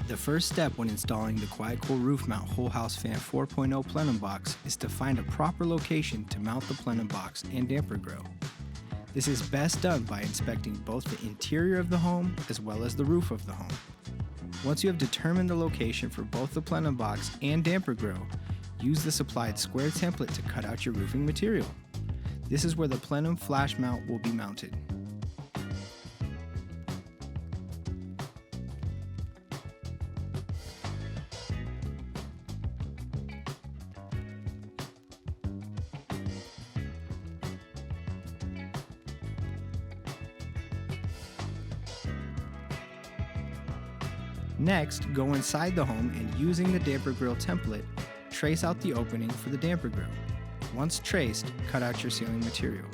The first step when installing the QuietCool Roof Mount Whole House Fan 4.0 Plenum Box is to find a proper location to mount the plenum box and damper grill. This is best done by inspecting both the interior of the home as well as the roof of the home. Once you have determined the location for both the plenum box and damper grill, use the supplied square template to cut out your roofing material. This is where the plenum flash mount will be mounted. Next, go inside the home and using the damper grill template, trace out the opening for the damper grill. Once traced, cut out your sealing material.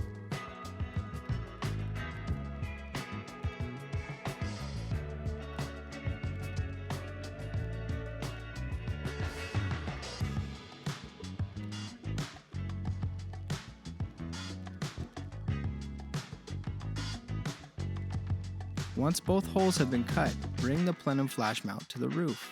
Once both holes have been cut, bring the plenum flash mount to the roof.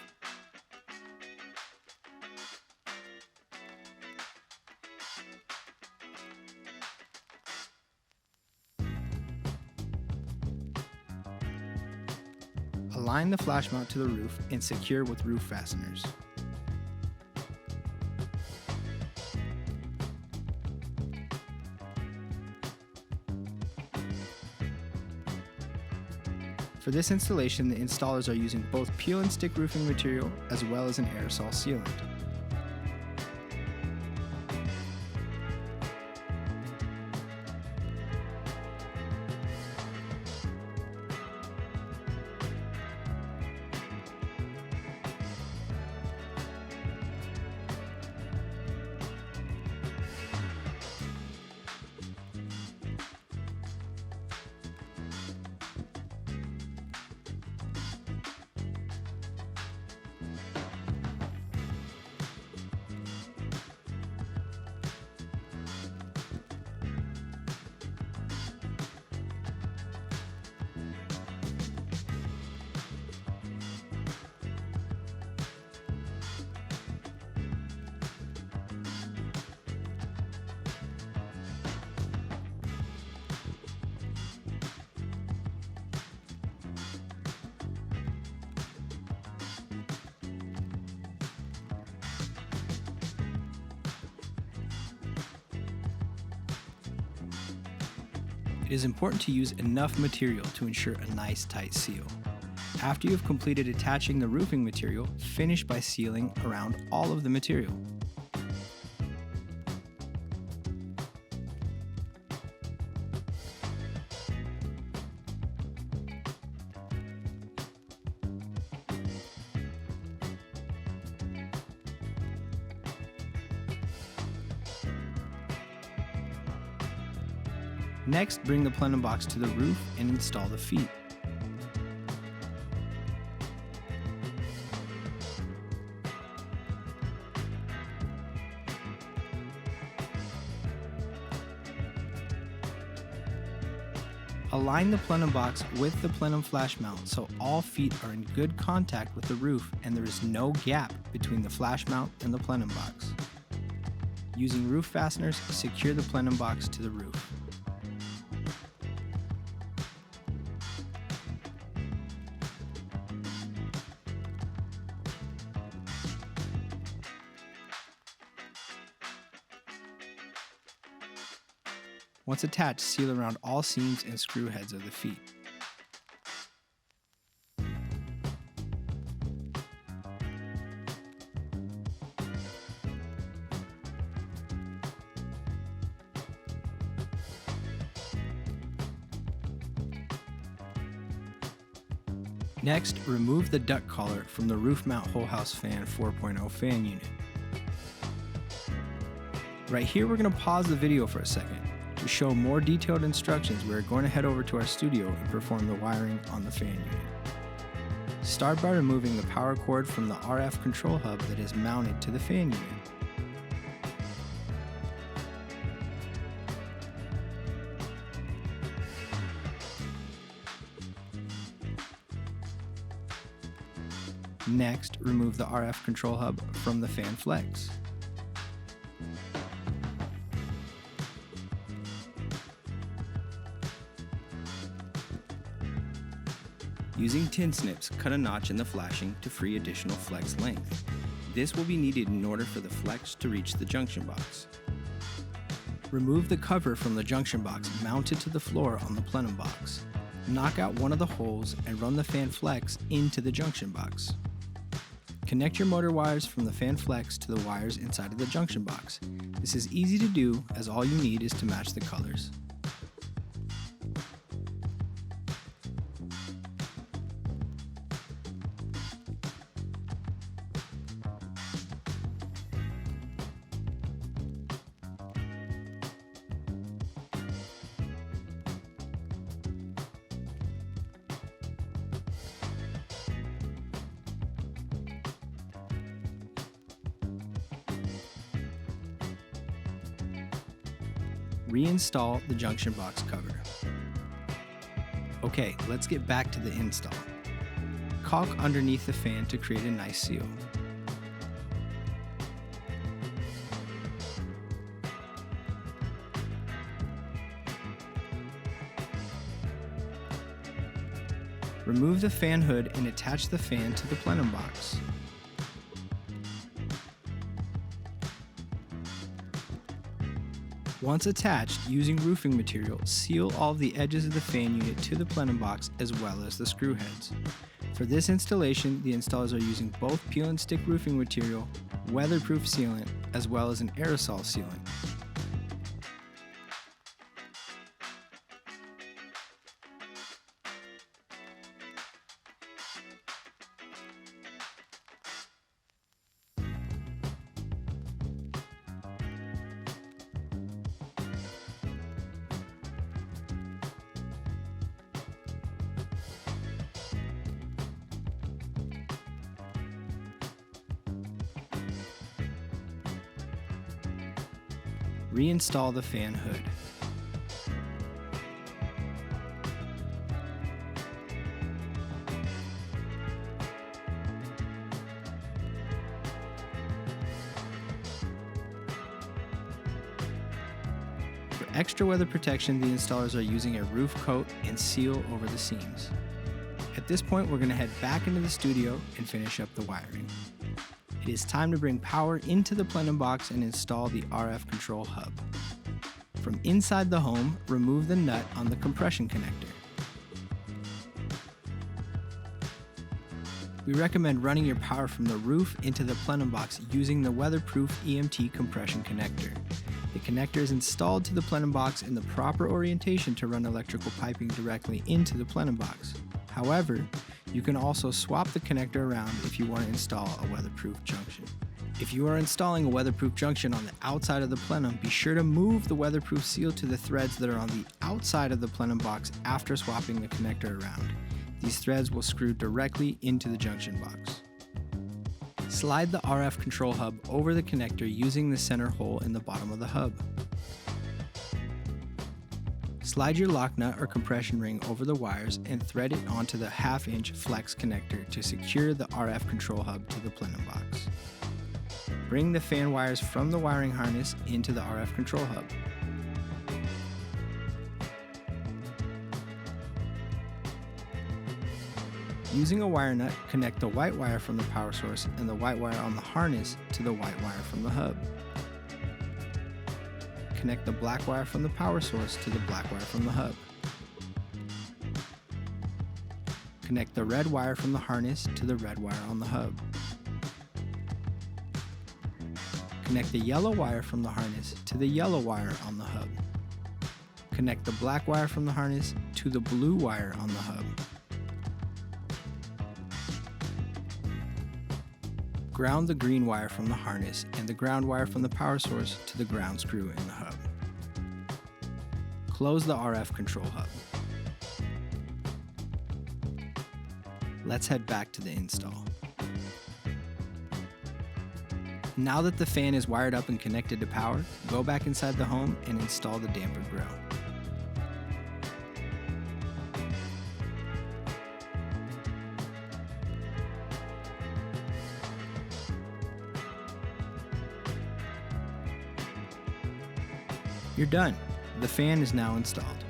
Align the flash mount to the roof and secure with roof fasteners. For this installation, the installers are using both peel and stick roofing material as well as an aerosol sealant. It is important to use enough material to ensure a nice tight seal. After you have completed attaching the roofing material, finish by sealing around all of the material. Next, bring the plenum box to the roof and install the feet. Align the plenum box with the plenum flash mount so all feet are in good contact with the roof and there is no gap between the flash mount and the plenum box. Using roof fasteners, secure the plenum box to the roof. Once attached, seal around all seams and screw heads of the feet. Next, remove the duct collar from the Roof Mount Whole House Fan 4.0 fan unit. Right here, we're going to pause the video for a second. To show more detailed instructions, we're going to head over to our studio and perform the wiring on the fan unit. Start by removing the power cord from the RF control hub that is mounted to the fan unit. Next, remove the RF control hub from the fan flex. Using tin snips, cut a notch in the flashing to free additional flex length. This will be needed in order for the flex to reach the junction box. Remove the cover from the junction box mounted to the floor on the plenum box. Knock out one of the holes and run the fan flex into the junction box. Connect your motor wires from the fan flex to the wires inside of the junction box. This is easy to do as all you need is to match the colors. Reinstall the junction box cover. Okay, let's get back to the install. Caulk underneath the fan to create a nice seal. Remove the fan hood and attach the fan to the plenum box. Once attached, using roofing material, seal all of the edges of the fan unit to the plenum box as well as the screw heads. For this installation, the installers are using both peel and stick roofing material, weatherproof sealant, as well as an aerosol sealant. Reinstall the fan hood. For extra weather protection, the installers are using a roof coat and seal over the seams. At this point, we're going to head back into the studio and finish up the wiring. It is time to bring power into the plenum box and install the RF control hub. From inside the home, remove the nut on the compression connector. We recommend running your power from the roof into the plenum box using the weatherproof EMT compression connector. The connector is installed to the plenum box in the proper orientation to run electrical piping directly into the plenum box. However, you can also swap the connector around if you want to install a weatherproof junction. If you are installing a weatherproof junction on the outside of the plenum, be sure to move the weatherproof seal to the threads that are on the outside of the plenum box after swapping the connector around. These threads will screw directly into the junction box. Slide the RF control hub over the connector using the center hole in the bottom of the hub. Slide your lock nut or compression ring over the wires and thread it onto the 1/2-inch flex connector to secure the RF control hub to the plenum box. Bring the fan wires from the wiring harness into the RF control hub. Using a wire nut, connect the white wire from the power source and the white wire on the harness to the white wire from the hub. Connect the black wire from the power source to the black wire from the hub. Connect the red wire from the harness to the red wire on the hub. Connect the yellow wire from the harness to the yellow wire on the hub. Connect the black wire from the harness to the blue wire on the hub. Ground the green wire from the harness and the ground wire from the power source to the ground screw in the hub. Close the RF control hub. Let's head back to the install. Now that the fan is wired up and connected to power, go back inside the home and install the damper grill. You're done. The fan is now installed.